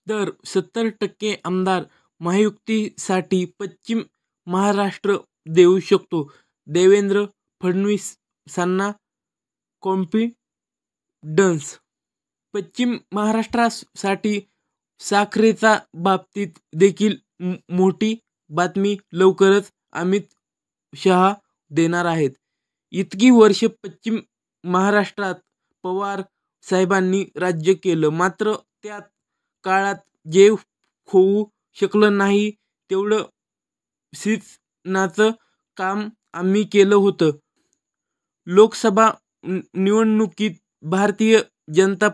तर 70% आमदार महायुतीसाठी पश्चिम महाराष्ट्र देऊ शकतो. देवेंद्र फडणवीसांना कॉन्फिडन्स. पश्चिम महाराष्ट्रासाठी साखरेचा बाबतीत देखील मोठी बातमी लवकरच अमित शहा देणार आहेत. इतकी वर्ष पश्चिम महाराष्ट्रात पवार साहेबांनी राज्य केलं, मात्र त्या काळात जे होऊ शकलं नाही तेवढं सिंचनाचं काम आम्ही केलं होतं. लोकसभा निवडणुकीत भारतीय जनता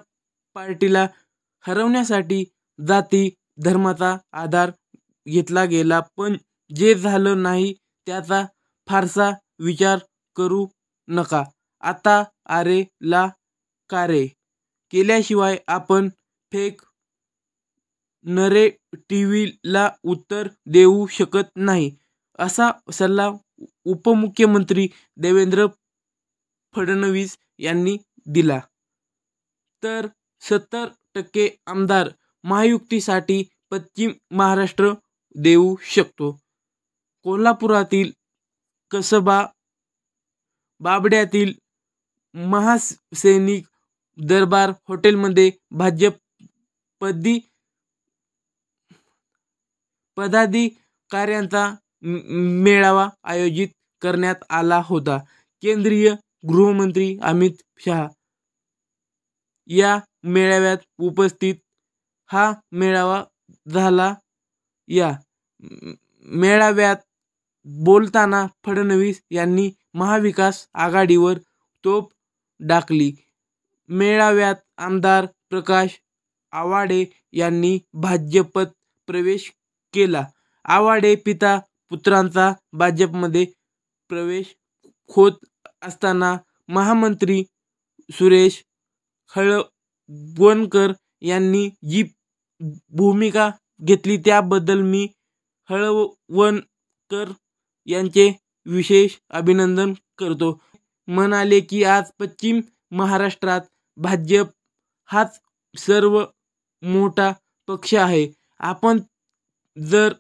पार्टीला हरवण्यासाठी जाती धर्माचा आधार घेतला गेला, पण जे झालं नाही त्याचा फारसा विचार करू नका. आता आरे ला कारे केल्याशिवाय आपण फेक नरेटिव्हला उत्तर देऊ शकत नाही, असा सल्ला उपमुख्यमंत्री देवेंद्र फडणवीस यांनी दिला. तर 70% आमदार महायुतीसाठी पश्चिम महाराष्ट्र देऊ शकतो. कोल्हापुरातील कसबा बाबड्यातील महासैनिक दरबार हॉटेलमध्ये भाजप पदाधिकाऱ्यांचा मेळावा आयोजित करण्यात आला होता. केंद्रीय गृहमंत्री अमित शहा या मेळाव्यात उपस्थित. हा मेळावा झाला. या मेळाव्यात बोलताना फडणवीस यांनी महाविकास आघाडीवर तोफ डागली. मेळाव्यात आमदार प्रकाश आवाडे यांनी भाजपत प्रवेश केला. आवाडे पिता पुत्रांचा भाजपमध्ये प्रवेश होत असताना महामंत्री सुरेश हळवणकर यांनी जी भूमिका घेतली त्याबद्दल मी हळवणकर यांचे विशेष अभिनंदन करतो. म्हणाले की आज पश्चिम महाराष्ट्रात भाजप हाच सर्व मोठा पक्ष आहे. आपण जर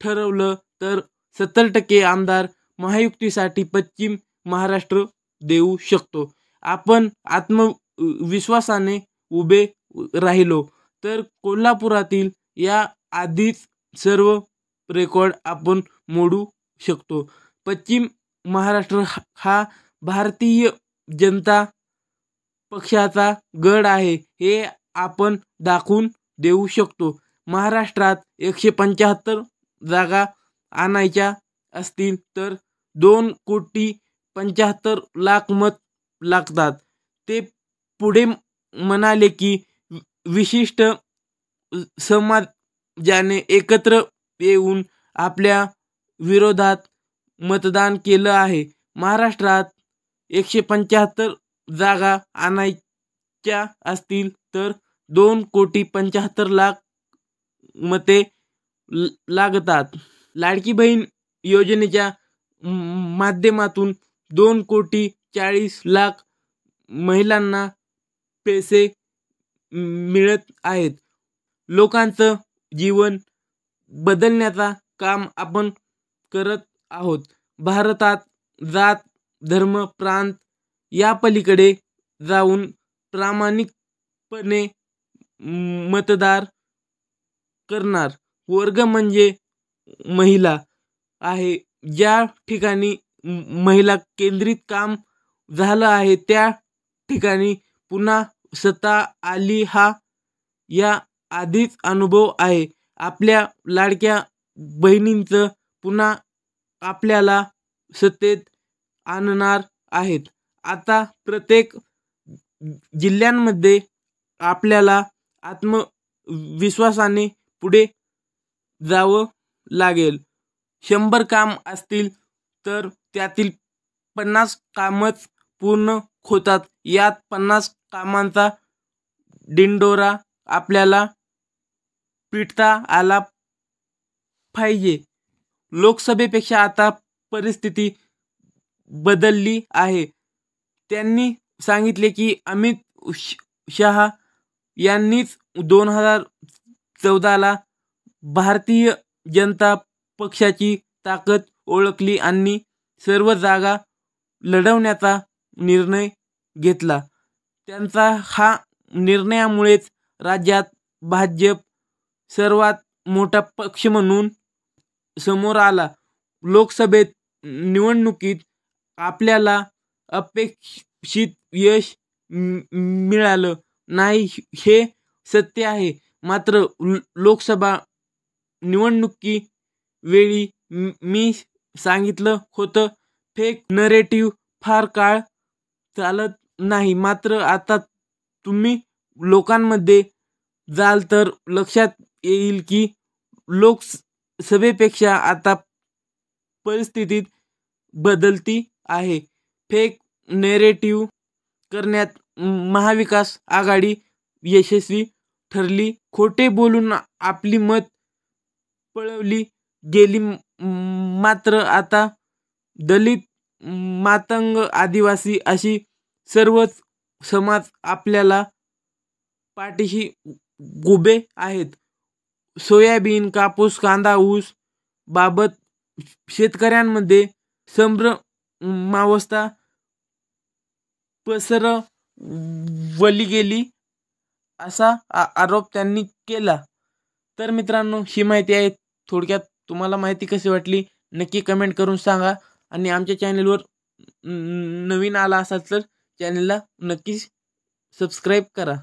ठरवलं तर 70% आमदार महायुतीसाठी पश्चिम महाराष्ट्र देऊ शकतो. आपण आत्मविश्वासाने उभे राहिलो तर कोल्हापुरातील या आधीच सर्व रेकॉर्ड आपण मोडू शकतो. पश्चिम महाराष्ट्र हा भारतीय जनता पक्षाचा गड आहे हे आपण दाखवून देऊ शकतो. महाराष्ट्रात 175 जागा आणायच्या असतील तर 2,75,00,000 मत लागतात. ते पुढे म्हणाले की विशिष्ट समाजाने एकत्र येऊन आपल्या विरोधात मतदान केलं आहे. महाराष्ट्रात 175 जागा आणायच्या असतील तर 2,75,00,000 मते लागतात. लाडकी बहीण योजनेच्या माध्यमातून 2,40,00,000 महिलांना पैसे मिळत आहेत. लोकांचं जीवन बदलण्याचा काम आपण करत आहोत. भारतात जात धर्म प्रांत या पलीकडे जाऊन प्रामाणिकपणे मतदान करणार वर्ग म्हणजे महिला आहे. ज्या ठिकाणी महिला केंद्रित काम झालं आहे त्या ठिकाणी पुन्हा सत्ता आली हा या आधीच अनुभव आहे. आपल्या लाडक्या बहिणींचं पुन्हा आपल्याला सत्तेत आणणार आहेत. आता प्रत्येक जिल्ह्यांमध्ये आपल्याला आत्मविश्वासाने पुढे जावं लागेल. 100 काम असतील तर त्यातील 50 कामच पूर्ण होतात. यात 50 कामांचा डिंडोरा आपल्याला पिटता आला पाहिजे. लोकसभेपेक्षा आता परिस्थिती बदलली आहे. त्यांनी सांगितले की अमित शहा यांनीच 2014 भारतीय जनता पक्षाची ताकद ओळखली आणि सर्व जागा लढवण्याचा निर्णय घेतला. त्यांचा हा निर्णयामुळेच राज्यात भाजप सर्वात मोठा पक्ष म्हणून समोर आला. लोकसभेत निवडणुकीत आपल्याला अपेक्षित यश मिळालं नाही हे सत्य आहे. मात्र लोकसभा निवडणुकीवेळी मी सांगितलं होतं, फेक नरेटिव्ह फार काळ चालत नाही. मात्र आता तुम्ही लोकांमध्ये जाल तर लक्षात येईल की लोकसभेपेक्षा आता परिस्थितीत बदलती आहे. फेक नरेटिव्ह करण्यात महाविकास आघाडी यशस्वी ठरली. खोटे बोलून आपली मत पळवली गेली. मात्र आता दलित, मातंग, आदिवासी अशी सर्वच समाज आपल्याला पाठीशी उभे आहेत. सोयाबीन, कापूस, कांदा, ऊस बाबत शेतकऱ्यांमध्ये संभ्रमावस्था पसरवली गेली असा आरोप त्यांनी केला. तर मित्रांनो, ही माहिती आहे थोडक्यात. तुम्हाला माहिती कशी वाटली नक्की कमेंट करून सांगा. आणि आमच्या चॅनलवर नवीन आला असाल तर चॅनलला नक्की सबस्क्राईब करा.